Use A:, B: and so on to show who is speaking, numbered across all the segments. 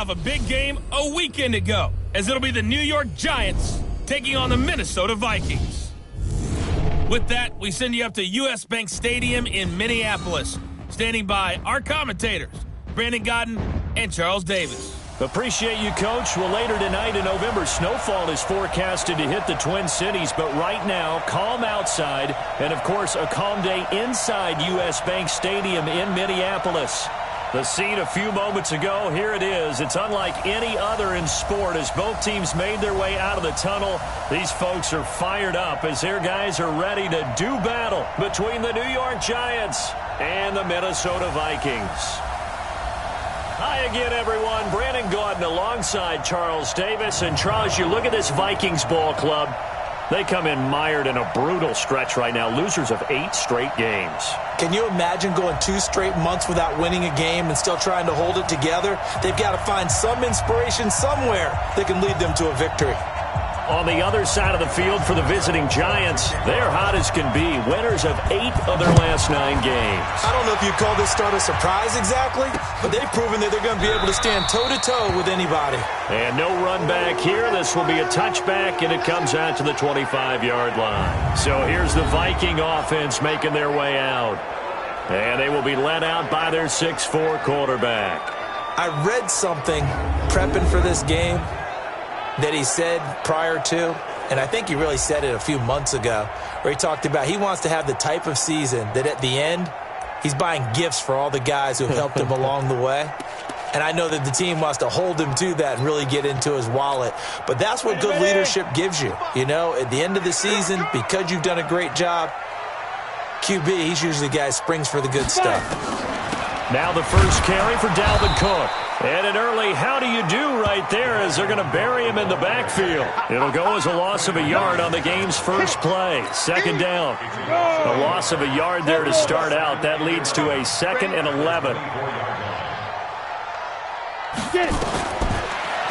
A: off a big game a weekend ago, as it'll be the New York Giants taking on the Minnesota Vikings. With that, we send you up to U.S. Bank Stadium in Minneapolis. Standing by our commentators, Brandon Godden and Charles Davis.
B: Appreciate you, Coach. Well, later tonight in November, snowfall is forecasted to hit the Twin Cities, but right now, calm outside, and of course, a calm day inside U.S. Bank Stadium in Minneapolis. The scene a few moments ago, here it is. It's unlike any other in sport as both teams made their way out of the tunnel. These folks are fired up as their guys are ready to do battle between the New York Giants and the Minnesota Vikings. Hi again, everyone. Brandon Gaudin alongside Charles Davis. And Charles, you look at this Vikings ball club. They come in mired in a brutal stretch right now. Losers of 8 straight games.
C: Can you imagine going 2 straight months without winning a game and still trying to hold it together? They've got to find some inspiration somewhere that can lead them to a victory.
B: On the other side of the field for the visiting Giants, they're hot as can be. Winners of 8 of their last 9 games.
C: I don't know if you call this start a surprise exactly, but they've proven that they're going to be able to stand toe-to-toe with anybody.
B: And no run back here. This will be a touchback, and it comes out to the 25-yard line. So here's the Viking offense making their way out. And they will be led out by their 6'4" quarterback.
C: I read something prepping for this game that he said prior to, and I think he really said it a few months ago, where he talked about he wants to have the type of season that at the end, he's buying gifts for all the guys who have helped him along the way. And I know that the team wants to hold him to that and really get into his wallet. But that's what good leadership gives you. You know, at the end of the season, because you've done a great job, QB, he's usually the guy who springs for the good stuff.
B: Now the first carry for Dalvin Cook. And an early how do you do right there as they're going to bury him in the backfield. It'll go as a loss of a yard on the game's first play. Second down. A loss of a yard there to start out. That leads to a 2nd and 11.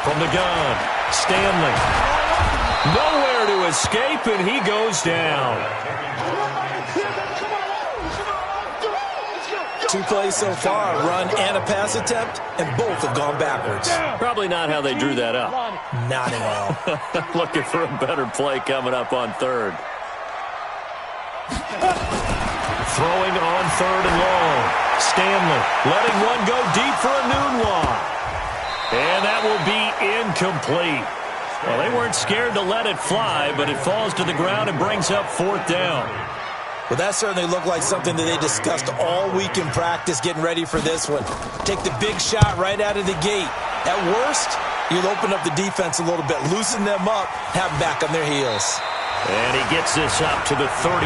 B: From the gun, Stanley. Nowhere to escape, and he goes down.
C: 2 plays so far, a run and a pass attempt, and both have gone backwards.
B: Probably not how they drew that up.
C: Not at all.
B: Looking for a better play coming up on 3rd. Throwing on 3rd and long. Stanley letting one go deep for a Nunwa. And that will be incomplete. Well, they weren't scared to let it fly, but it falls to the ground and brings up 4th down.
C: Well, that certainly looked like something that they discussed all week in practice getting ready for this one. Take the big shot right out of the gate. At worst, you'll open up the defense a little bit, loosen them up, have them back on their heels.
B: And he gets this up to the 34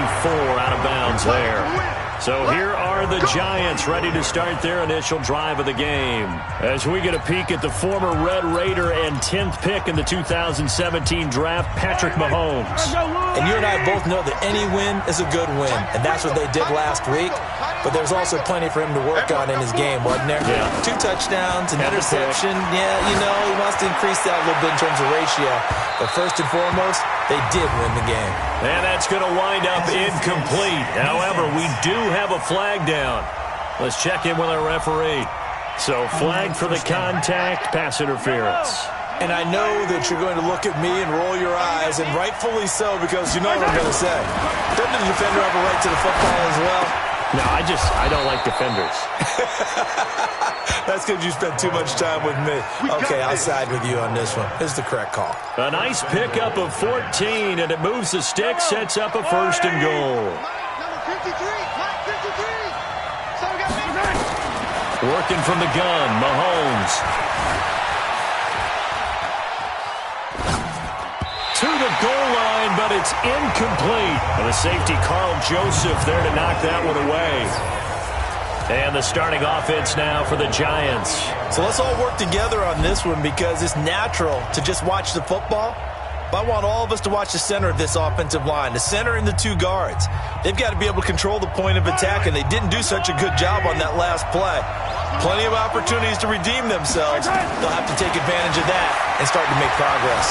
B: out of bounds there. So here are the Giants ready to start their initial drive of the game. As we get a peek at the former Red Raider and 10th pick in the 2017 draft, Patrick Mahomes.
C: And you and I both know that any win is a good win, and that's what they did last week. But there's also plenty for him to work on in his game, wasn't there?
B: Yeah.
C: 2 touchdowns, an interception. Yeah, you know, he wants to increase that a little bit in terms of ratio. But first and foremost, they did win the game.
B: And that's going to wind up incomplete. However, we do have a flag down. Let's check in with our referee. So flag for the contact, pass interference.
C: And I know that you're going to look at me and roll your eyes, and rightfully so, because you know what I'm going to say. Doesn't the defender have a right to the football as well?
B: No, I don't like defenders.
C: That's because you spent too much time with me. Okay, I'll side with you on this one. This is the correct call.
B: A nice pickup of 14, and it moves the stick, sets up a 1st and goal. Working from the gun, Mahomes. To the goal line, but it's incomplete. And the safety, Carl Joseph, there to knock that one away. And the starting offense now for the Giants.
C: So let's all work together on this one because it's natural to just watch the football. But I want all of us to watch the center of this offensive line, the center and the 2 guards. They've got to be able to control the point of attack, and they didn't do such a good job on that last play. Plenty of opportunities to redeem themselves. They'll have to take advantage of that and start to make progress.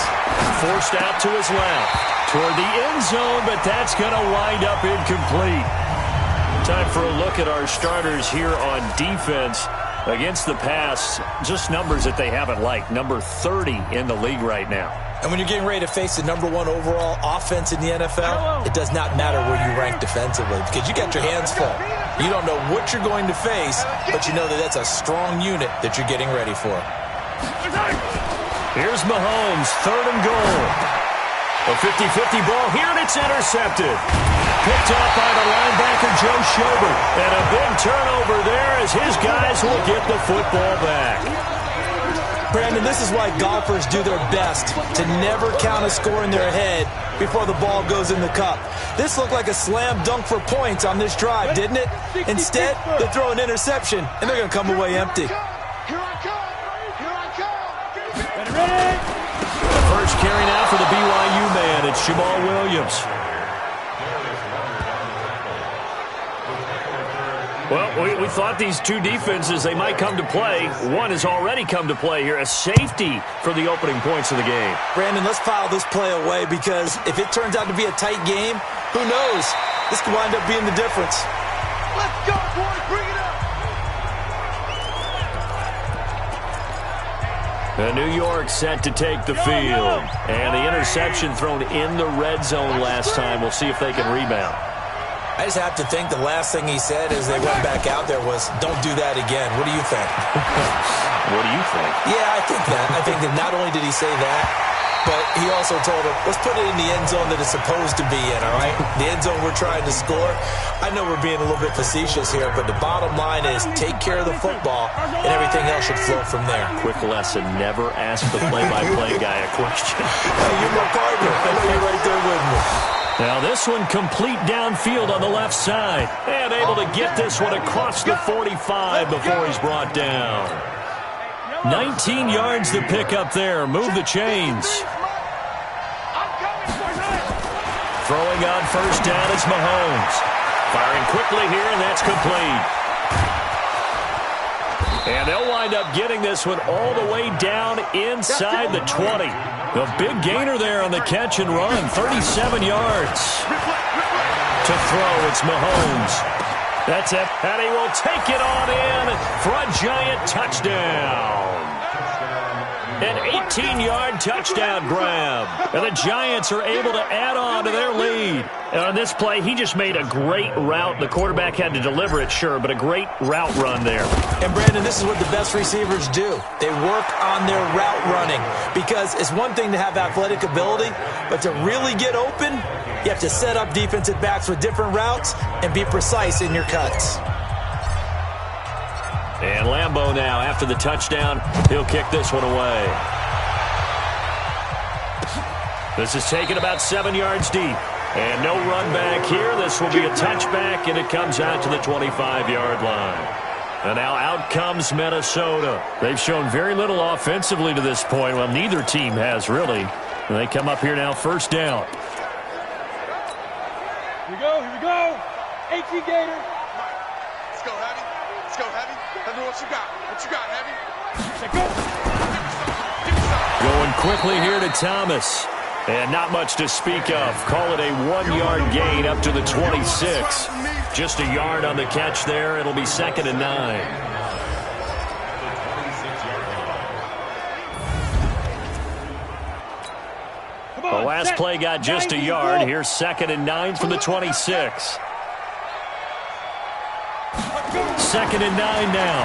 B: Forced out to his left toward the end zone, but that's going to wind up incomplete. Time for a look at our starters here on defense. Against the pass, just numbers that they haven't liked. Number 30 in the league right now.
C: And when you're getting ready to face the #1 overall offense in the NFL, it does not matter where you rank defensively because you got your hands full. You don't know what you're going to face, but you know that that's a strong unit that you're getting ready for.
B: Here's Mahomes, 3rd and goal. A 50-50 ball here, and it's intercepted. Picked up by the linebacker, Joe Schobert. And a big turnover there as his guys will get the football back.
C: Brandon, this is why golfers do their best to never count a score in their head before the ball goes in the cup. This looked like a slam dunk for points on this drive, didn't it? Instead, they throw an interception, and they're going to come away empty.
B: First carry now for the BYU man. It's Jamal Williams. Well, we thought these two defenses, they might come to play. One has already come to play here. A safety for the opening points of the game.
C: Brandon, let's file this play away because if it turns out to be a tight game, who knows? This could wind up being the difference.
D: Let's go, boys. Bring it up.
B: New York set to take the field. And the interception thrown in the red zone last time. We'll see if they can rebound.
C: I just have to think the last thing he said as they went back out there was, don't do that again. What do you think?
B: What do you think?
C: Yeah, I think that. I think that not only did he say that, but he also told him, let's put it in the end zone that it's supposed to be in, all right? The end zone we're trying to score. I know we're being a little bit facetious here, but the bottom line is take care of the football, and everything else should flow from there.
B: Quick lesson, never ask the play-by-play guy a question.
C: Hey, you're my partner. I know you're right there with me.
B: Now this one complete downfield on the left side. And able to get this one across the 45 before he's brought down. 19 yards to pick up there. Move the chains. Throwing on first down is Mahomes. Firing quickly here, and that's complete. And they'll wind up getting this one all the way down inside the 20. A big gainer there on the catch and run, 37 yards. To throw, it's Mahomes. That's it, and he will take it on in for a giant touchdown. An 18-yard touchdown grab. And the Giants are able to add on to their lead. And on this play, he just made a great route. The quarterback had to deliver it, sure, but a great route run there.
C: And, Brandon, this is what the best receivers do. They work on their route running because it's one thing to have athletic ability, but to really get open, you have to set up defensive backs with different routes and be precise in your cuts.
B: And Lambeau now, after the touchdown, he'll kick this one away. This is taken about 7 yards deep. And no run back here. This will be a touchback, and it comes out to the 25-yard line. And now out comes Minnesota. They've shown very little offensively to this point. Well, neither team has, really. And they come up here now, first down.
D: Here we go. 18 Gator. Let's go, Heavy. Let's go, Heavy. Let me know what you got. What you got, Heavy? Go.
B: Going quickly here to Thomas. And not much to speak of. Call it a 1-yard gain up to the 26. Just a yard on the catch there. It'll be 2nd and 9. The last play got just a yard. Here's 2nd and 9 from the 26. 2nd and 9 now.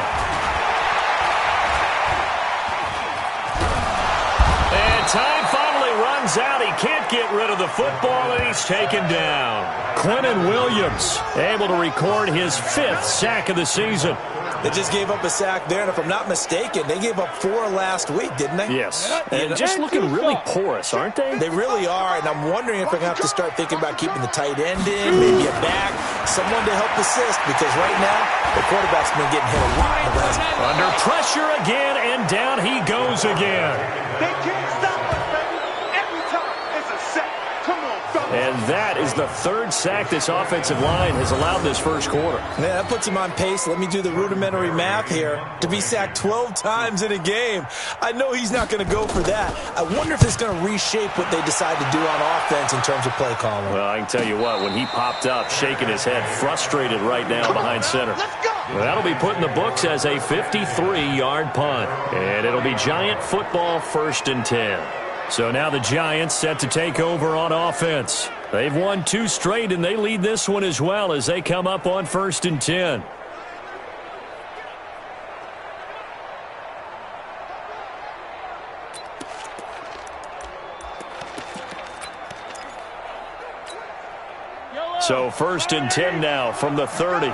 B: And time finally runs out. He can't get rid of the football, and he's taken down. Quinnen Williams able to record his 5th sack of the season.
C: They just gave up a sack there, and if I'm not mistaken, they gave up 4 last week, didn't they?
B: Yes. And just looking really porous, aren't they?
C: They really are, and I'm wondering if they're going to have to start thinking about keeping the tight end in, maybe a back, someone to help assist, because right now, the quarterback's been getting hit a lot in the last.
B: Under pressure again, and down he goes again.
D: They can't stop us, baby. Every time it's a sack. Come on, fellas.
B: And that is the 3rd sack this offensive line has allowed this first quarter.
C: Yeah, that puts him on pace. Let me do the rudimentary math here. To be sacked 12 times in a game, I know he's not going to go for that. I wonder if it's going to reshape what they decide to do on offense in terms of play calling.
B: Well, I can tell you what, when he popped up, shaking his head, frustrated right now behind center.
D: Let's go.
B: Well, that'll be put in the books as a 53-yard punt. And it'll be Giant football 1st and 10. So now the Giants set to take over on offense. They've won 2 straight, and they lead this one as well as they come up on 1st and 10. So 1st and 10 now from the 30.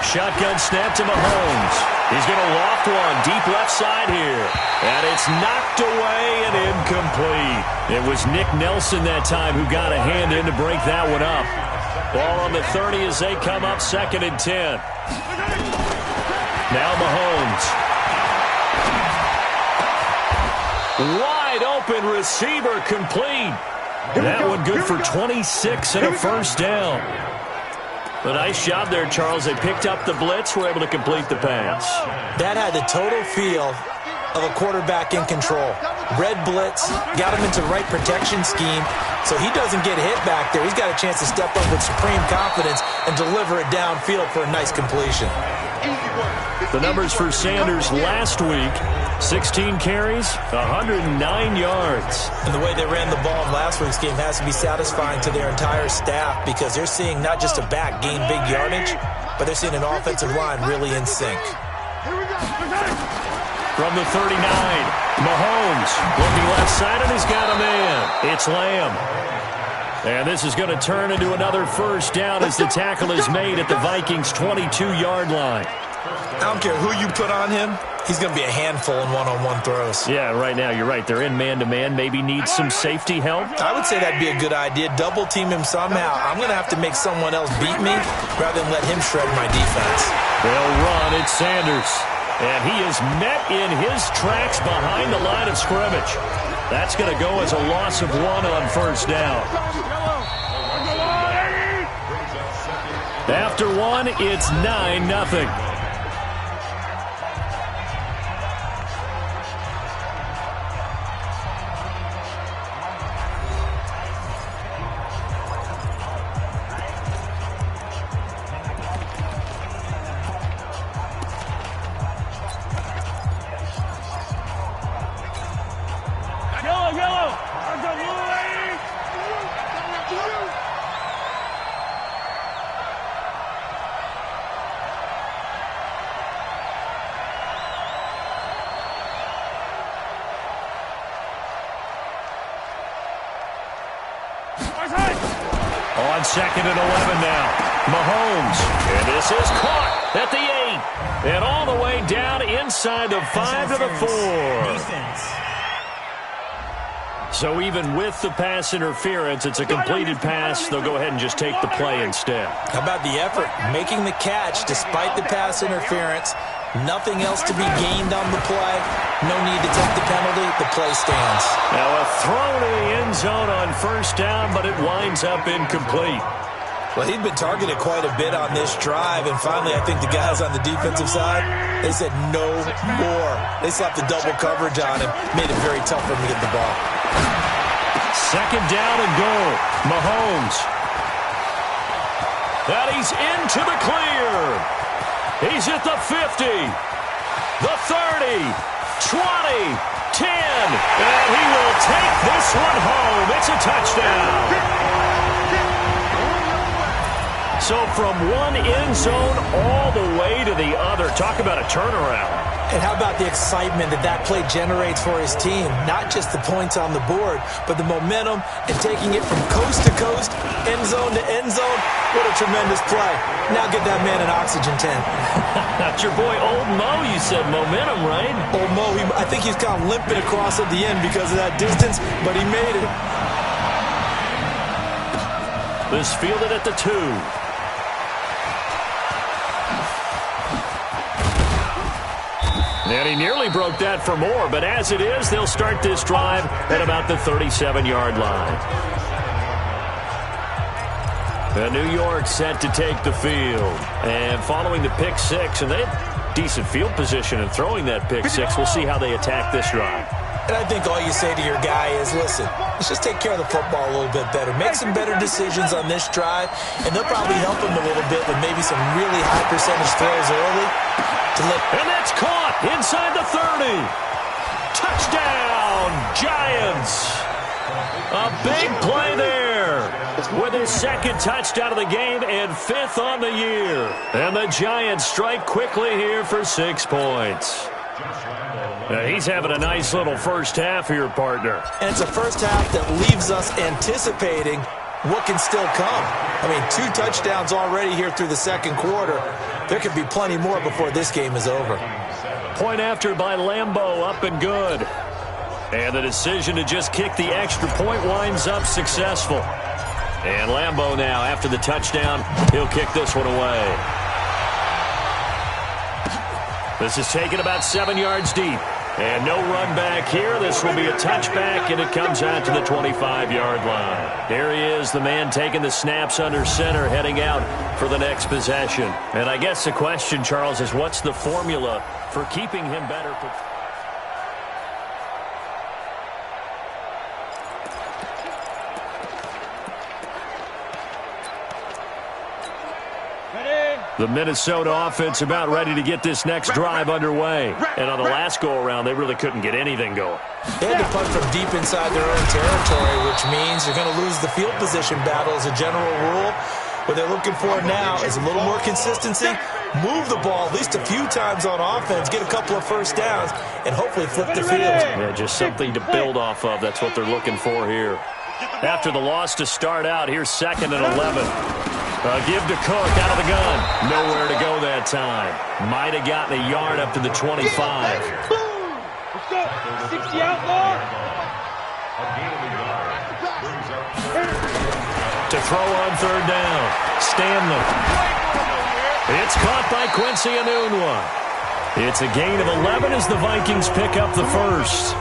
B: Shotgun snap to Mahomes. He's going to loft one deep left side here. And it's knocked away and incomplete. It was Nick Nelson that time who got a hand in to break that one up. Ball on the 30 as they come up 2nd and 10. Now Mahomes. Wide open receiver complete. That one good for 26 and a 1st down. A nice job there, Charles. They picked up the blitz, were able to complete the pass.
C: That had the total feel of a quarterback in control. Red blitz, got him into the right protection scheme, so he doesn't get hit back there. He's got a chance to step up with supreme confidence and deliver it downfield for a nice completion.
B: The numbers for Sanders last week, 16 carries, 109 yards.
C: And the way they ran the ball in last week's game has to be satisfying to their entire staff because they're seeing not just a back gain big yardage, but they're seeing an offensive line really in sync.
B: From the 39, Mahomes looking left side, and he's got a man. It's Lamb. And this is going to turn into another 1st down as the tackle is made at the Vikings' 22-yard line.
C: I don't care who you put on him. He's going to be a handful in one-on-one throws.
B: Yeah, right now, you're right. They're in man-to-man. Maybe need some safety help.
C: I would say that'd be a good idea. Double team him somehow. I'm going to have to make someone else beat me rather than let him shred my defense.
B: They'll run. It's Sanders. And he is met in his tracks behind the line of scrimmage. That's going to go as a loss of 1 on 1st down. After 1, it's 9-0. On 2nd and 11 now. Mahomes. And this is caught at the 8. And all the way down inside the 5 to the 4. So even with the pass interference, it's a completed pass. They'll go ahead and just take the play instead.
C: How about the effort? Making the catch despite the pass interference. Nothing else to be gained on the play. No need to take the penalty. The play stands.
B: Now a throw to the end zone on 1st down, but it winds up incomplete.
C: Well, he'd been targeted quite a bit on this drive, and finally I think the guys on the defensive side, they said no more. They slapped the double coverage on him, made it very tough for him to get the ball.
B: 2nd down and goal. Mahomes. And he's into the clear. He's at the 50, the 30, 20, 10, and he will take this one home. It's a touchdown. So from one end zone all the way to the other. Talk about a turnaround.
C: And how about the excitement that play generates for his team? Not just the points on the board, but the momentum and taking it from coast to coast, end zone to end zone. What a tremendous play. Now get that man an oxygen tent.
B: That's your boy Old Mo, you said. Momentum, right?
C: Old Mo, I think he's kind of limping across at the end because of that distance, but he made it.
B: This fielded at the 2. And he nearly broke that for more, but as it is, they'll start this drive at about the 37-yard line. And New York set to take the field. And following the pick 6, and they have decent field position in throwing that pick 6. We'll see how they attack this drive.
C: And I think all you say to your guy is, listen, Let's just take care of the football a little bit better. Make some better decisions on this drive, and they'll probably help him a little bit with maybe some really high percentage throws early.
B: And that's caught inside the 30. Touchdown, Giants. A big play there with his second touchdown of the game and 5th on the year. And the Giants strike quickly here for 6 points. He's having a nice little first half here, partner.
C: And it's a first half that leaves us anticipating what can still come. I mean, 2 touchdowns already here through the second quarter. There could be plenty more before this game is over.
B: Point after by Lambeau, up and good. And the decision to just kick the extra point winds up successful. And Lambeau now, after the touchdown, he'll kick this one away. This is taken about 7 yards deep. And no run back here. This will be a touchback, and it comes out to the 25-yard line. There he is, the man taking the snaps under center, heading out for the next possession. And I guess the question, Charles, is what's the formula for keeping him better? The Minnesota offense about ready to get this next drive underway. And on the last go-around, they really couldn't get anything going.
C: They had to punt from deep inside their own territory, which means you're going to lose the field position battle as a general rule. What they're looking for now is a little more consistency, move the ball at least a few times on offense, get a couple of first downs, and hopefully flip the field.
B: Yeah, just something to build off of. That's what they're looking for here. After the loss to start out, here's 2nd and 11. Give to Cook out of the gun. Nowhere to go that time. Might have gotten a yard up to the 25.
D: Let's go. 60 outlaw.
B: To throw on 3rd down. Stanley. It's caught by Quincy Enunwa. It's a gain of 11 as the Vikings pick up the first.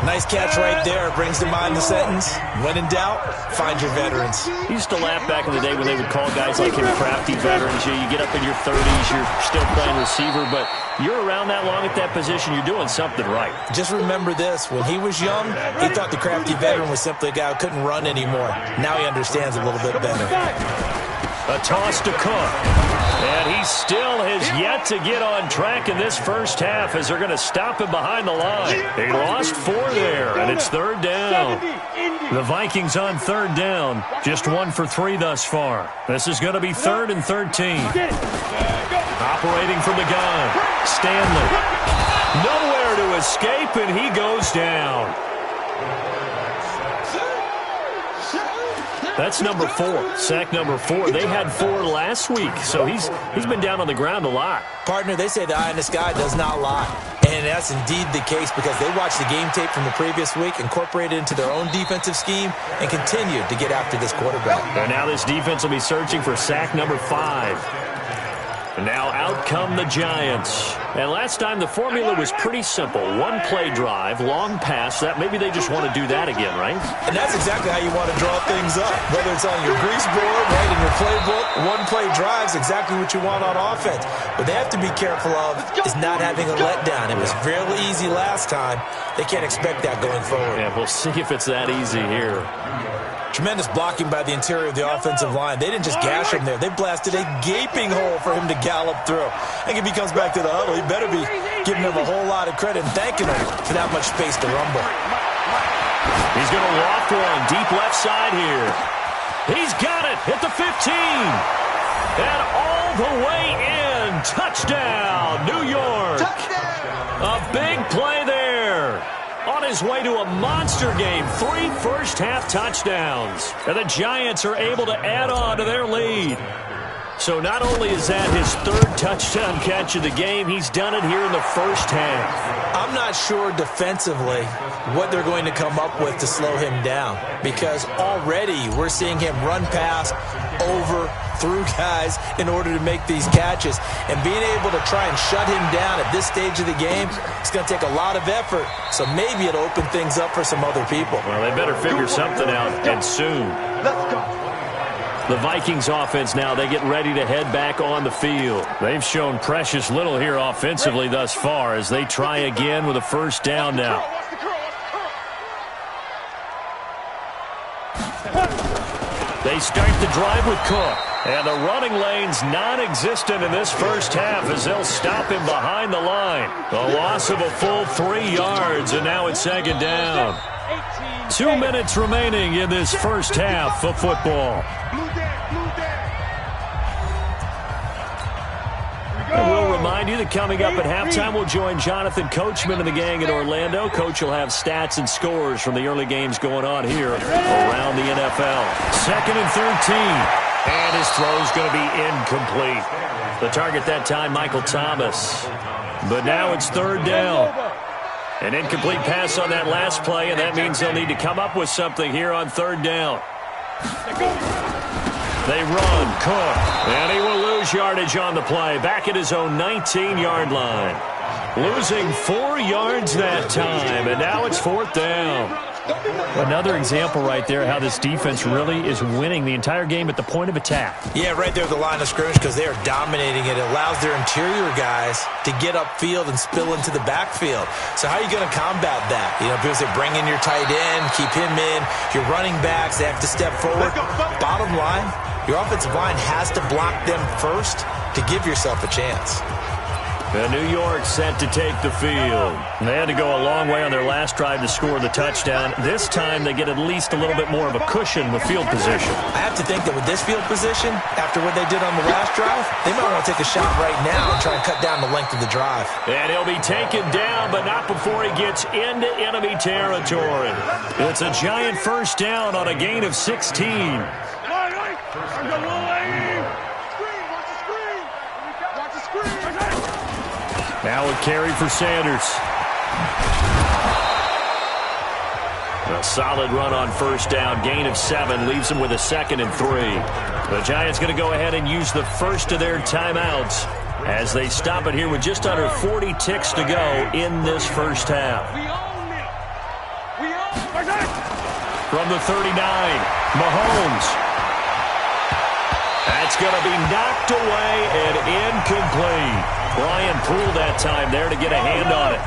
C: Nice catch right there. Brings to mind the sentence, when in doubt, find your veterans.
B: Used to laugh back in the day when they would call guys like him crafty veterans. You get up in your 30s, you're still playing receiver, but you're around that long at that position, you're doing something right.
C: Just remember this. When he was young, he thought the crafty veteran was simply a guy who couldn't run anymore. Now he understands a little bit better.
B: A toss to Cook. And he still has yet to get on track in this first half as they're going to stop him behind the line. They lost 4 there, and it's 3rd down. The Vikings on 3rd down, just 1 for 3 thus far. This is going to be 3rd and 13. Operating from the gun, Stanley. Nowhere to escape, and he goes down. That's number 4, sack number 4. They had 4 last week, so he's been down on the ground a lot.
C: Partner, they say the eye in the sky does not lie. And that's indeed the case because they watched the game tape from the previous week, incorporated it into their own defensive scheme, and continued to get after this quarterback.
B: And now this defense will be searching for sack number 5. And now out come the Giants. And last time the formula was pretty simple. 1-play drive, long pass. That maybe they just want to do that again, right?
C: And that's exactly how you want to draw things up. Whether it's on your grease board, right in your playbook, 1-play drive is exactly what you want on offense. What they have to be careful of is not having a letdown. It was fairly easy last time. They can't expect that going forward.
B: Yeah, we'll see if it's that easy here.
C: Tremendous blocking by the interior of the offensive line. They didn't just gash him there. They blasted a gaping hole for him to gallop through. I think if he comes back to the huddle, he better be giving him a whole lot of credit and thanking him for that much space to rumble.
B: He's going to loft one deep left side here. He's got it at the 15. And all the way in. Touchdown, New York. A big play there. On his way to a monster game, 3 first-half touchdowns. And the Giants are able to add on to their lead. So not only is that his 3rd touchdown catch of the game, he's done it here in the first half.
C: I'm not sure defensively what they're going to come up with to slow him down because already we're seeing him run past, over, through guys in order to make these catches. And being able to try and shut him down at this stage of the game, it's going to take a lot of effort. So maybe it'll open things up for some other people.
B: Well, they better figure something out, and soon.
D: Let's go.
B: The Vikings offense now, they get ready to head back on the field. They've shown precious little here offensively thus far as they try again with a first down now. They start the drive with Cook. And the running lane's non-existent in this first half as they'll stop him behind the line. A loss of a full 3 yards, and now it's second down. 2 minutes remaining in this first half of football. And we'll remind you that coming up at halftime, we'll join Jonathan Coachman and the gang in Orlando. Coach will have stats and scores from the early games going on here around the NFL. Second and 13. And his throw's going to be incomplete. The target that time, Michael Thomas. But now it's third down. An incomplete pass on that last play, and that means they'll need to come up with something here on third down. They run, Cook, and he will lose yardage on the play. Back at his own 19-yard line. Losing 4 yards that time, and now it's fourth down.
E: Another example right there how this defense really is winning the entire game at the point of attack.
C: Yeah, right there at the line of scrimmage because they are dominating it. It allows their interior guys to get upfield and spill into the backfield. So how are you going to combat that? You know, people say bring in your tight end, keep him in. Your running backs, they have to step forward. Bottom line, your offensive line has to block them first to give yourself a chance.
B: And New York set to take the field. They had to go a long way on their last drive to score the touchdown. This time they get at least a little bit more of a cushion with field position.
C: I have to think that with this field position, after what they did on the last drive, they might want to take a shot right now and try and cut down the length of the drive.
B: And he'll be taken down, but not before he gets into enemy territory. It's a giant first down on a gain of 16. Now a carry for Sanders. A solid run on first down. Gain of 7 leaves him with a 2nd and 3. The Giants going to go ahead and use the first of their timeouts as they stop it here with just under 40 ticks to go in this first half. From the 39, Mahomes. That's going to be knocked away and incomplete. Brian Poole that time there to get a hand on it.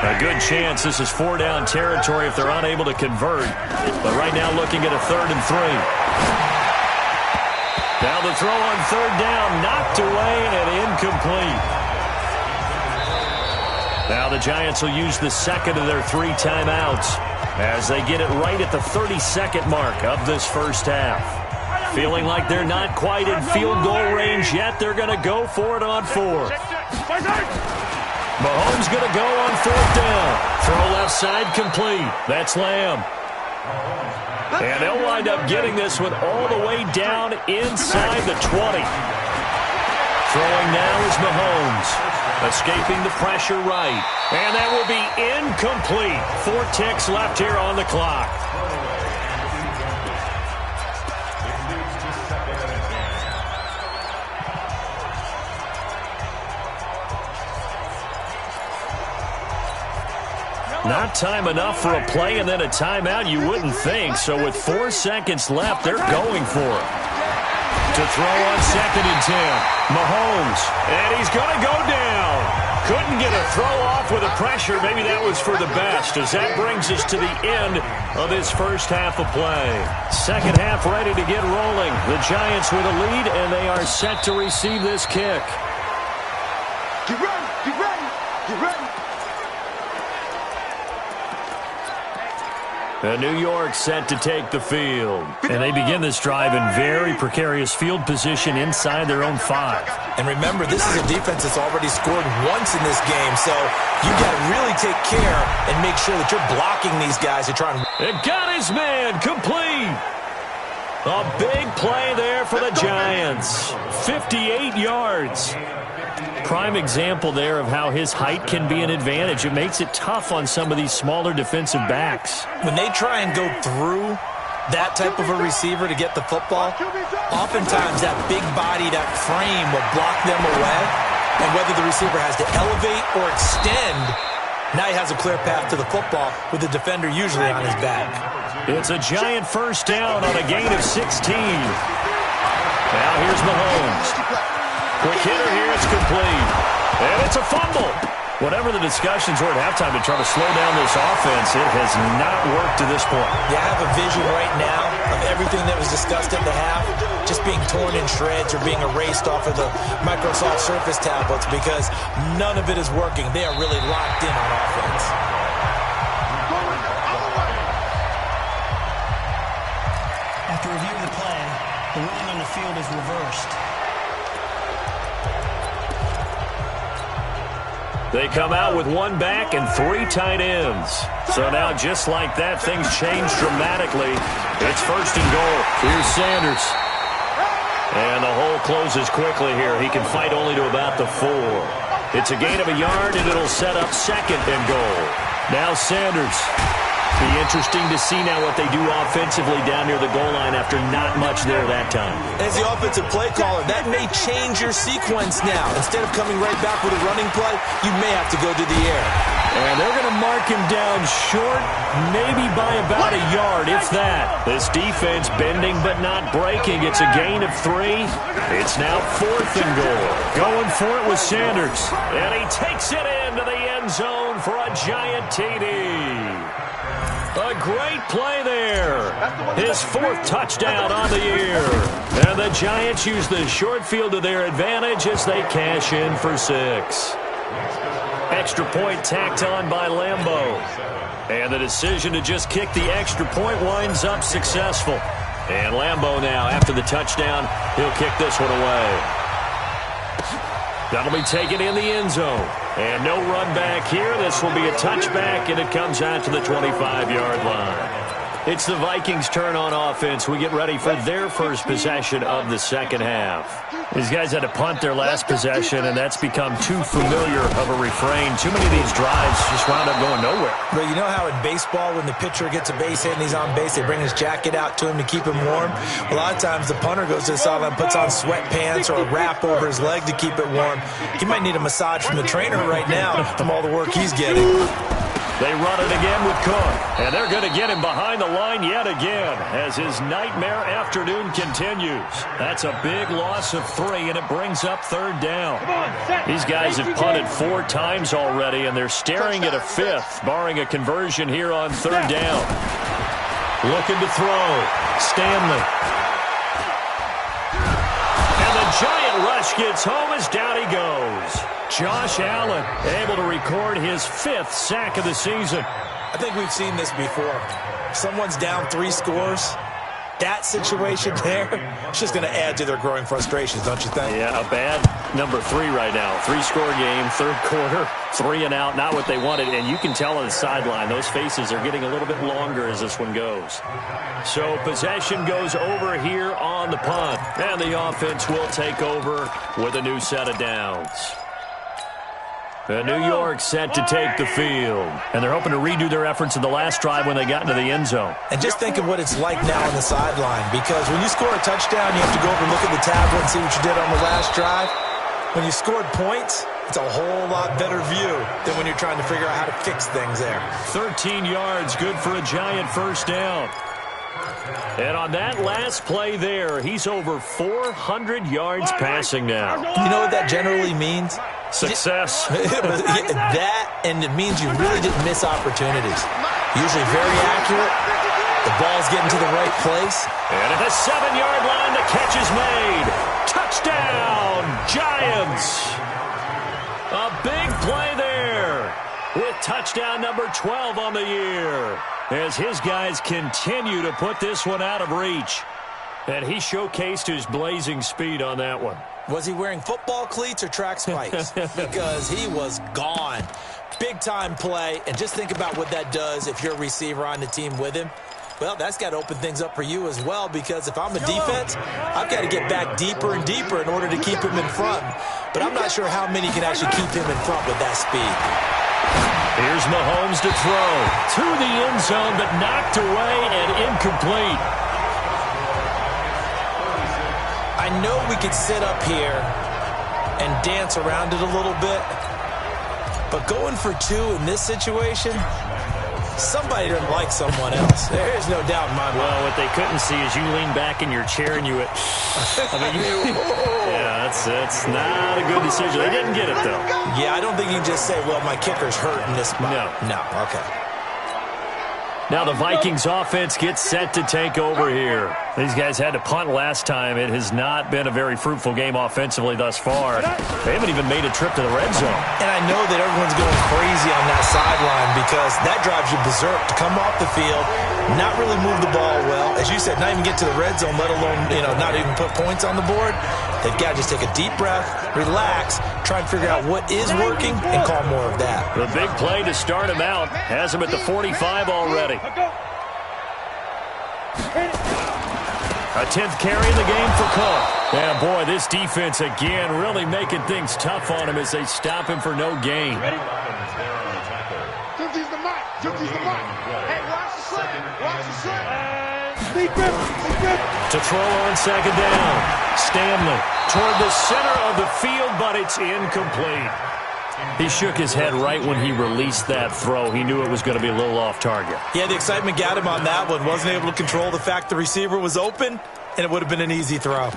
B: A good chance this is 4-down territory if they're unable to convert. But right now looking at a 3rd and 3. Now the throw on 3rd down, knocked away and incomplete. Now the Giants will use the second of their 3 timeouts as they get it right at the 32nd mark of this first half. Feeling like they're not quite in field goal range yet, they're going to go for it on 4th. Mahomes going to go on 4th down. Throw left side complete. That's Lamb. And they'll wind up getting this one all the way down inside the 20. Throwing now is Mahomes. Escaping the pressure right. And that will be incomplete. 4 ticks left here on the clock. Not time enough for a play and then a timeout, you wouldn't think. So with 4 seconds left, they're going for it. To throw on 2nd and 10. Mahomes. And he's going to go down. Couldn't get a throw off with the pressure. Maybe that was for the best, as that brings us to the end of this first half of play. Second half ready to get rolling. The Giants with a lead, and they are set to receive this kick.
D: Get ready, get ready, get ready.
B: And New York set to take the field. And they begin this drive in very precarious field position inside their own 5.
C: And remember, this is a defense that's already scored once in this game, so you got to really take care and make sure that you're blocking these guys who try and...
B: It got his man complete. A big play there for the Giants. 58 yards. Prime example there of how his height can be an advantage. It makes it tough on some of these smaller defensive backs.
C: When they try and go through that type of a receiver to get the football, oftentimes that big body, that frame will block them away. And whether the receiver has to elevate or extend, now he has a clear path to the football with the defender usually on his back.
B: It's a giant first down on a gain of 16. Now here's Mahomes. Quick hitter here, it's complete. And it's a fumble. Whatever the discussions were at halftime to try to slow down this offense, it has not worked to this point.
C: Yeah, I have a vision right now of everything that was discussed at the half just being torn in shreds or being erased off of the Microsoft Surface tablets because none of it is working. They are really locked in on offense.
F: After reviewing the play, the ruling on the field is reversed.
B: They come out with one back and 3 tight ends. So now, just like that, things change dramatically. It's 1st and goal. Here's Sanders. And the hole closes quickly here. He can fight only to about the 4. It's a gain of a yard, and it'll set up 2nd and goal. Now Sanders. Be interesting to see now what they do offensively down near the goal line after not much there that time.
C: As the offensive play caller, that may change your sequence now. Instead of coming right back with a running play, you may have to go to the air.
B: And they're going to mark him down short, maybe by about a yard, if that. This defense bending but not breaking. It's a gain of 3. It's now 4th and goal. Going for it with Sanders. And he takes it into the end zone for a giant TD. A great play there. His 4th touchdown on the year. And the Giants use the short field to their advantage as they cash in for 6. Extra point tacked on by Lambeau. And the decision to just kick the extra point winds up successful. And Lambeau now, after the touchdown, he'll kick this one away. That'll be taken in the end zone. And no run back here. This will be a touchback, and it comes out to the 25-yard line. It's the Vikings' turn on offense. We get ready for their first possession of the second half. These guys had to punt their last possession, and that's become too familiar of a refrain. Too many of these drives just wound up going nowhere.
C: But you know how in baseball, when the pitcher gets a base hit and he's on base, they bring his jacket out to him to keep him warm? A lot of times the punter goes to the sideline, puts on sweatpants or a wrap over his leg to keep it warm. He might need a massage from the trainer right now from all the work he's getting.
B: They run it again with Cook, and they're going to get him behind the line yet again as his nightmare afternoon continues. That's a big loss of 3, and it brings up 3rd down. These guys have punted 4 times already, and they're staring at a 5th, barring a conversion here on 3rd down. Looking to throw. Stanley. And the giant rush gets home as down he goes. Josh Allen able to record his 5th sack of the season.
C: I think we've seen this before. Someone's down 3 scores. That situation there, it's just going to add to their growing frustrations, don't you think?
B: Yeah, a bad number 3 right now. 3-score game, 3rd quarter, 3 and out, not what they wanted. And you can tell on the sideline, those faces are getting a little bit longer as this one goes. So possession goes over here on the punt. And the offense will take over with a new set of downs. New York set to take the field. And they're hoping to redo their efforts in the last drive when they got into the end zone.
C: And just think of what it's like now on the sideline. Because when you score a touchdown, you have to go over and look at the tablet and see what you did on the last drive. When you scored points, it's a whole lot better view than when you're trying to figure out how to fix things there.
B: 13 yards, good for a giant 1st down. And on that last play there, he's over 400 yards passing now.
C: You know what that generally means?
B: Success.
C: That, and it means you really didn't miss opportunities. Usually very accurate. The ball's getting to the right place.
B: And at the 7-yard line, the catch is made. Touchdown, Giants. A big play there with touchdown number 12 on the year as his guys continue to put this one out of reach. And he showcased his blazing speed on that one.
C: Was he wearing football cleats or track spikes? Because he was gone. Big-time play, and just think about what that does if you're a receiver on the team with him. Well, that's got to open things up for you as well, because if I'm a defense, I've got to get back deeper and deeper in order to keep him in front. But I'm not sure how many can actually keep him in front with that speed.
B: Here's Mahomes to throw. To the end zone, but knocked away and incomplete.
C: I know we could sit up here and dance around it a little bit, but going for 2 in this situation, somebody doesn't like someone else. There's no doubt in my mind.
E: Well, what they couldn't see is you lean back in your chair and you went, yeah, that's not a good decision. They didn't get it, though.
C: Yeah, I don't think you can just say, well, my kicker's hurt in this spot. No, okay.
E: Now the Vikings offense gets set to take over here. These guys had to punt last time. It has not been a very fruitful game offensively thus far. They haven't even made a trip to the red zone.
C: And I know that everyone's going crazy on that sideline because that drives you berserk to come off the field, not really move the ball well. As you said, not even get to the red zone, let alone, not even put points on the board. They've got to just take a deep breath, relax, try and figure out what is working, and call more of that.
E: The big play to start him out has him at the 45 already. A 10th carry in the game for Cook. And boy, this defense again really making things tough on him as they stop him for no gain.
D: Ready? Juki's the mic. Juki's the mic. Hey, watch the slant. Watch the slant. Deep grip.
E: To throw on second down. Stanley toward the center of the field, but it's incomplete. He shook his head right when he released that throw. He knew it was going to be a little off target.
C: Yeah, the excitement got him on that one. Wasn't able to control the fact the receiver was open, and it would have been an easy throw.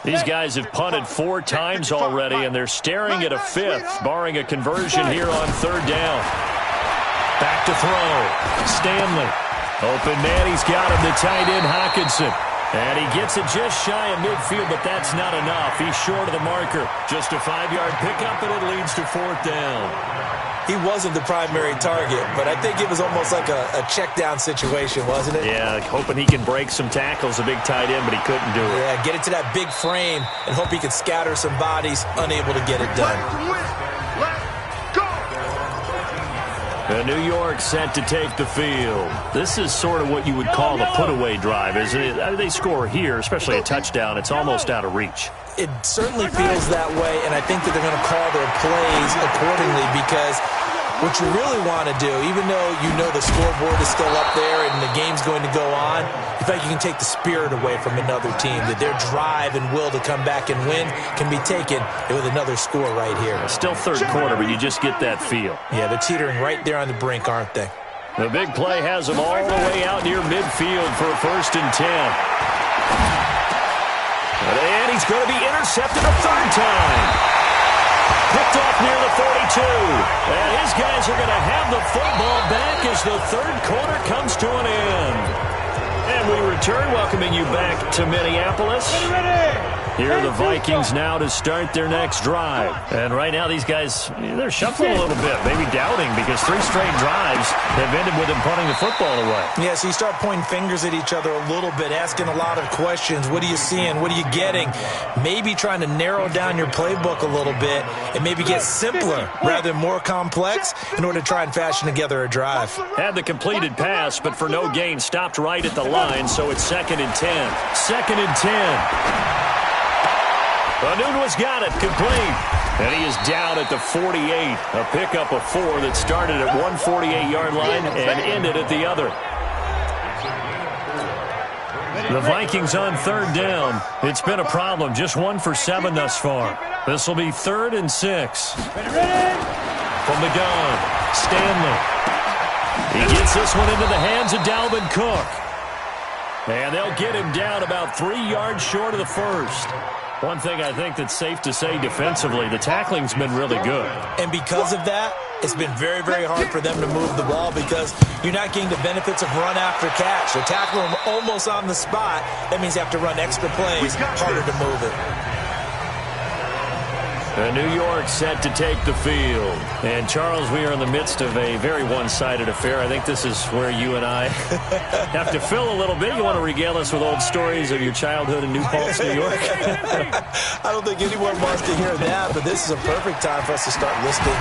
E: These guys have punted 4 times already, and they're staring at a 5th, barring a conversion here on 3rd down. Back to throw. Stanley. Open man, he's got him, the tight end Hockenson. And he gets it just shy of midfield, but that's not enough. He's short of the marker. Just a 5-yard pickup, and it leads to 4th down.
C: He wasn't the primary target, but I think it was almost like a check down situation, wasn't it?
E: Yeah, hoping he can break some tackles, a big tight end, but he couldn't do it.
C: Yeah, get it to that big frame and hope he can scatter some bodies, unable to get it done.
E: And New York set to take the field. This is sort of what you would call a put-away drive, isn't it? They score here, especially a touchdown. It's almost out of reach.
C: It certainly feels that way, and I think that they're going to call their plays accordingly because what you really want to do, even though you know the scoreboard is still up there and the game's going to go on, in fact, you can take the spirit away from another team, that their drive and will to come back and win can be taken with another score right here.
E: Still 3rd quarter, but you just get that feel.
C: Yeah, they're teetering right there on the brink, aren't they?
E: The big play has them all the way out near midfield for a 1st and 10. And he's going to be intercepted a 3rd time. Picked off near the 42. And his guys are going to have the football back as the 3rd quarter comes to an end. And we return, welcoming you back to Minneapolis. Here are the Vikings now to start their next drive. And right now these guys, they're shuffling a little bit, maybe doubting, because 3 straight drives have ended with them punting the football away.
C: Yeah, so you start pointing fingers at each other a little bit, asking a lot of questions. What are you seeing? What are you getting? Maybe trying to narrow down your playbook a little bit and maybe get simpler rather than more complex in order to try and fashion together a drive.
E: Had the completed pass, but for no gain, stopped right at the line, so it's 2nd and 10. 2nd and 10. Anunwa's got it, complete. And he is down at the 48. A pickup of 4 that started at one 48-yard line and ended at the other. The Vikings on 3rd down. It's been a problem. Just 1 for 7 thus far. This will be 3rd and 6. From the gun, Stanley. He gets this one into the hands of Dalvin Cook. And they'll get him down about 3 yards short of the 1st. One thing I think that's safe to say defensively, the tackling's been really good.
C: And because of that, it's been very, very hard for them to move the ball because you're not getting the benefits of run after catch. They're tackling them almost on the spot. That means you have to run extra plays, harder to move it.
E: And New York set to take the field. And, Charles, we are in the midst of a very one-sided affair. I think this is where you and I have to fill a little bit. You want to regale us with old stories of your childhood in New Paltz, New York?
C: I don't think anyone wants to hear that, but this is a perfect time for us to start listing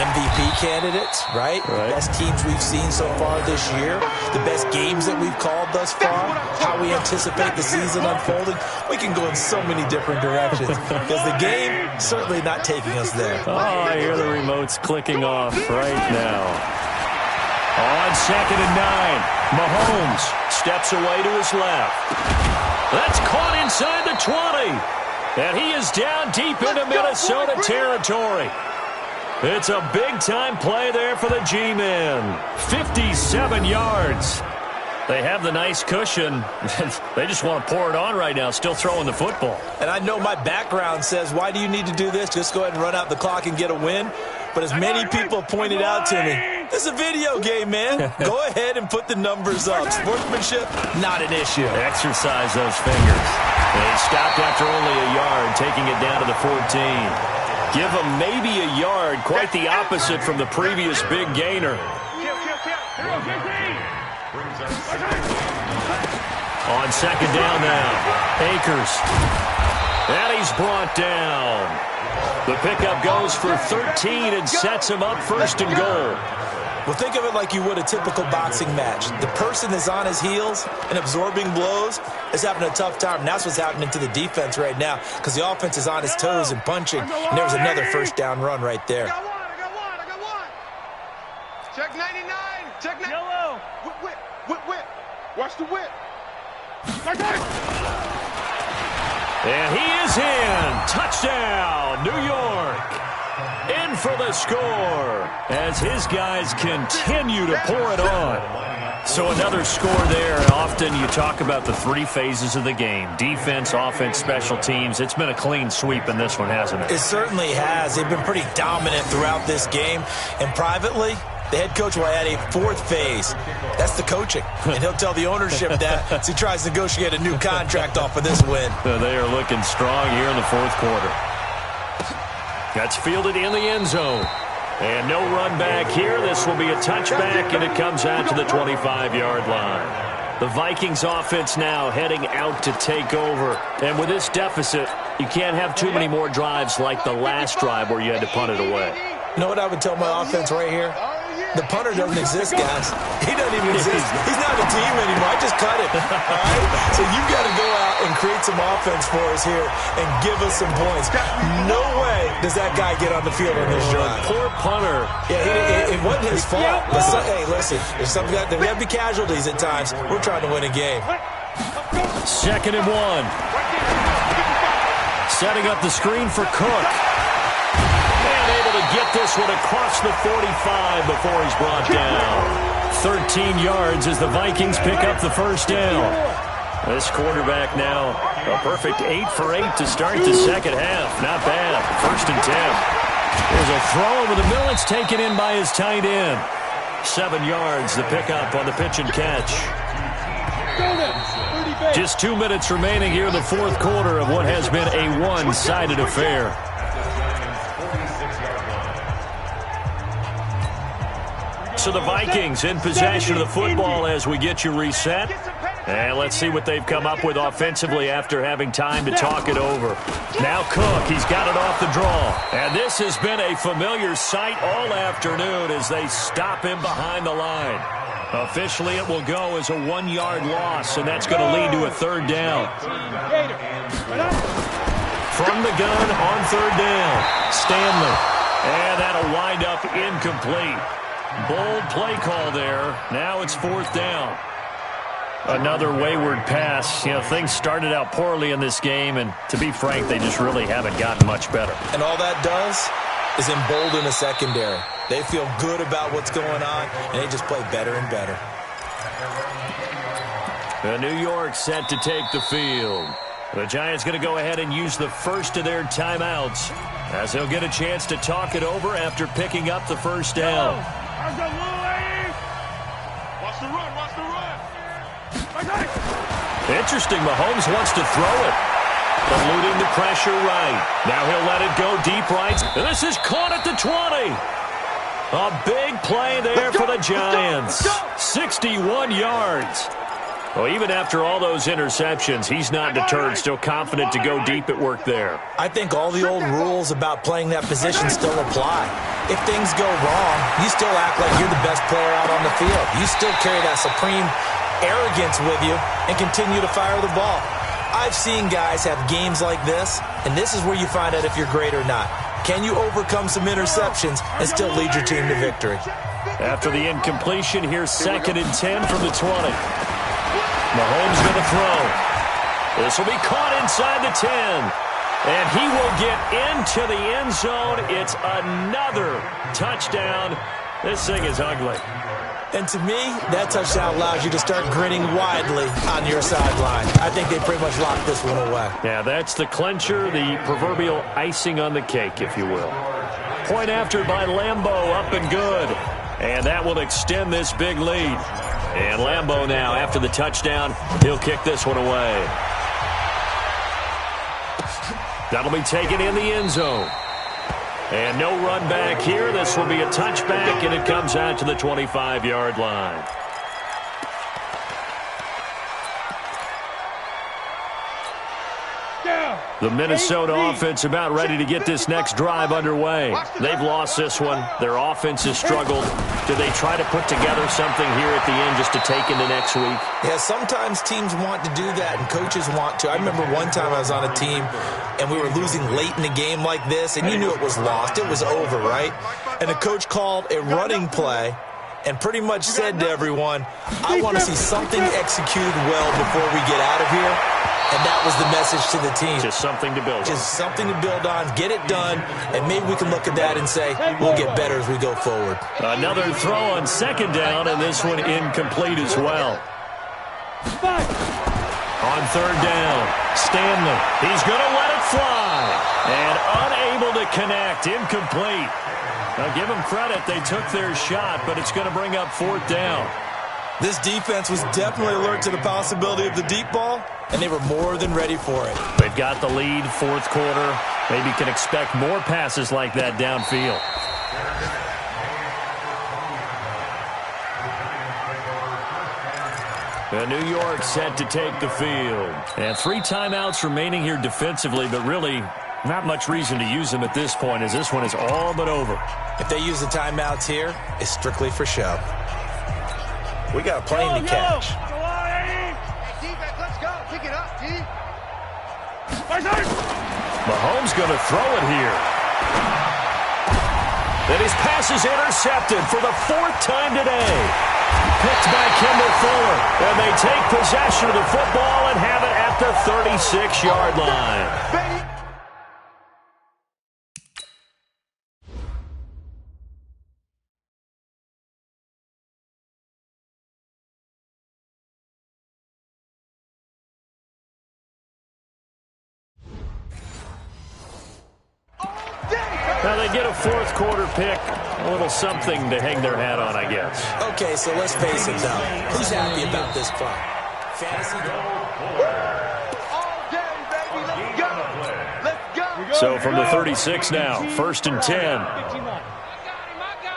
C: MVP candidates, right? The best teams we've seen so far this year, the best games that we've called thus far, how we anticipate the season unfolding. We can go in so many different directions because the game certainly not taking us there.
E: Oh, I hear the remotes clicking off right now. On 2nd and 9, Mahomes steps away to his left. That's caught inside the 20. And he is down deep into Minnesota territory.
B: It's a big-time play there for the G-men. 57 yards. They have the nice cushion. They just want to pour it on right now, still throwing the football.
C: And I know my background says, why do you need to do this? Just go ahead and run out the clock and get a win. But as many people pointed out to me, this is a video game, man. Go ahead and put the numbers up. Sportsmanship, not an issue.
B: Exercise those fingers. They stopped after only a yard, taking it down to the 14. Give them maybe a yard, quite the opposite from the previous big gainer. On second down now, Akers. And he's brought down. The pickup goes for 13 and sets him up first and goal.
C: Well, think of it like you would a typical boxing match. The person that's on his heels and absorbing blows is having a tough time. And that's what's happening to the defense right now because the offense is on his toes and punching. And there was another first down run right there.
D: I got one. Check 99. Check 99. Yellow. Whip. Watch the whip.
B: And he is in. Touchdown, New York. In for the score as his guys continue to pour it on. So another score there. Often you talk about the three phases of the game. Defense, offense, special teams. It's been a clean sweep in this one, hasn't it?
C: It certainly has. They've been pretty dominant throughout this game. And privately, the head coach will add a fourth phase. That's the coaching. And he'll tell the ownership that as he tries to negotiate a new contract off of this win.
B: They are looking strong here in the fourth quarter. That's fielded in the end zone. And no run back here. This will be a touchback, and it comes out to the 25-yard line. The Vikings offense now heading out to take over. And with this deficit, you can't have too many more drives like the last drive where you had to punt it away.
C: You know what I would tell my offense right here? The punter doesn't exist, guys. He doesn't even exist. He's not a team anymore. I just cut it. All right? So you've got to go out and create some offense for us here and give us some points. No way does that guy get on the field on this drive.
B: Poor punter.
C: Yeah, it wasn't his fault. But hey, listen, there's got to be casualties at times. We're trying to win a game.
B: Second and one. Setting up the screen for Cook. Able to get this one across the 45 before he's brought down. 13 yards as the Vikings pick up the first down. This quarterback now, a perfect 8 for 8 to start the second half. Not bad. First and 10. There's a throw over the middle. It's taken in by his tight end. 7 yards, the pickup on the pitch and catch. Just 2 minutes remaining here in the fourth quarter of what has been a one-sided affair. So the Vikings in possession of the football as we get you reset. And let's see what they've come up with offensively after having time to talk it over. Now Cook, he's got it off the draw. And this has been a familiar sight all afternoon as they stop him behind the line. Officially, it will go as a 1-yard loss, and that's going to lead to a third down. From the gun on third down, Stanley. And that'll wind up incomplete. Bold play call there. Now it's fourth down. Another wayward pass. You know, things started out poorly in this game, and to be frank, they just really haven't gotten much better.
C: And all that does is embolden a secondary. They feel good about what's going on, and they just play better and better.
B: The New York set to take the field. The Giants going to go ahead and use the first of their timeouts as they'll get a chance to talk it over after picking up the first down.
D: Watch the run.
B: Interesting, Mahomes wants to throw it. Eluding the pressure right. Now he'll let it go deep right. And this is caught at the 20. A big play there for the Giants. 61 yards. Well, even after all those interceptions, he's not deterred, still confident to go deep at work there.
C: I think all the old rules about playing that position still apply. If things go wrong, you still act like you're the best player out on the field. You still carry that supreme arrogance with you and continue to fire the ball. I've seen guys have games like this, and this is where you find out if you're great or not. Can you overcome some interceptions and still lead your team to victory?
B: After the incompletion, here's second and 10 from the 20. Mahomes going to throw. This will be caught inside the 10. And he will get into the end zone. It's another touchdown. This thing is ugly.
C: And to me, that touchdown allows you to start grinning widely on your sideline. I think they pretty much locked this one away.
B: Yeah, that's the clincher, the proverbial icing on the cake, if you will. Point after by Lambeau, up and good. And that will extend this big lead. And Lambeau now, after the touchdown, he'll kick this one away. That'll be taken in the end zone. And no run back here. This will be a touchback, and it comes out to the 25-yard line. The Minnesota offense about ready to get this next drive underway. They've lost this one. Their offense has struggled. Do they try to put together something here at the end just to take into next week?
C: Yeah, sometimes teams want to do that, and coaches want to. I remember one time I was on a team, and we were losing late in a game like this, and you knew it was lost. It was over, right? And the coach called a running play and pretty much said to everyone, I want to see something executed well before we get out of here. And that was the message to the team.
B: Just something to build on.
C: Just something to build on, get it done, and maybe we can look at that and say, we'll get better as we go forward.
B: Another throw on second down, and this one incomplete as well. On third down, Stanley. He's going to let it fly. And unable to connect, incomplete. Now give them credit, they took their shot, but it's going to bring up fourth down.
C: This defense was definitely alert to the possibility of the deep ball, and they were more than ready for it.
B: They've got the lead, fourth quarter. Maybe can expect more passes like that downfield. New York set to take the field. And 3 timeouts remaining here defensively, but really not much reason to use them at this point, as this one is all but over.
C: If they use the timeouts here, it's strictly for show. We got a plane to catch.
D: Defense, let's go. Pick it up, D.
B: Mahomes going to throw it here. And his pass is intercepted for the 4th time today. Picked by Kendall Fuller. And they take possession of the football and have it at the 36-yard line. Now they get a fourth quarter pick, a little something to hang their hat on, I guess.
C: Okay, so let's face it, though. Who's happy about this play? Fantasy?
D: All day, baby. Let's go. Let's go.
B: So from the 36 now, 1st and 10.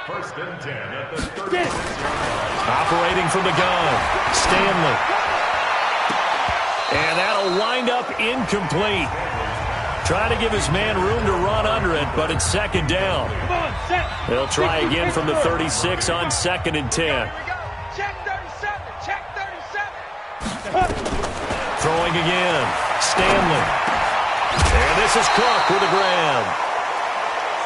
E: First and 10 at the 36.
B: Operating from the gun, Stanley. And that'll wind up incomplete. Trying to give his man room to run under it, but it's second down. They'll try again from the 36 on 2nd and 10.
D: Check 37. Check 37.
B: Throwing again, Stanley. And this is Cook with a grab.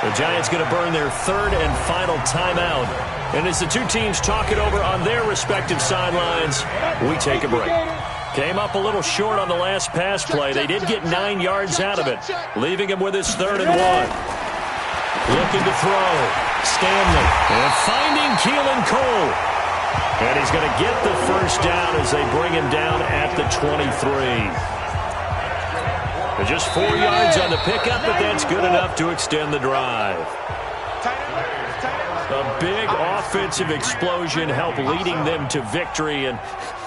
B: The Giants going to burn their 3rd and final timeout. And as the two teams talk it over on their respective sidelines, we take a break. Came up a little short on the last pass play. They did get 9 yards out of it, leaving him with his 3rd and 1. Looking to throw. Stanley. And finding Keelan Cole. And he's going to get the first down as they bring him down at the 23. Just 4 yards on the pickup, but that's good enough to extend the drive. A big offensive explosion helped leading them to victory, and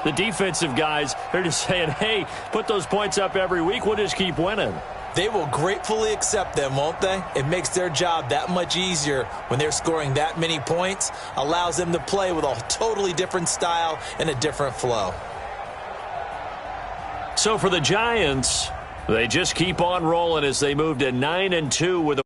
B: the defensive guys, they're just saying, hey, put those points up every week, we'll just keep winning.
C: They will gratefully accept them, won't they? It makes their job that much easier when they're scoring that many points, allows them to play with a totally different style and a different flow.
B: So for the Giants, they just keep on rolling as they move to 9-2 with a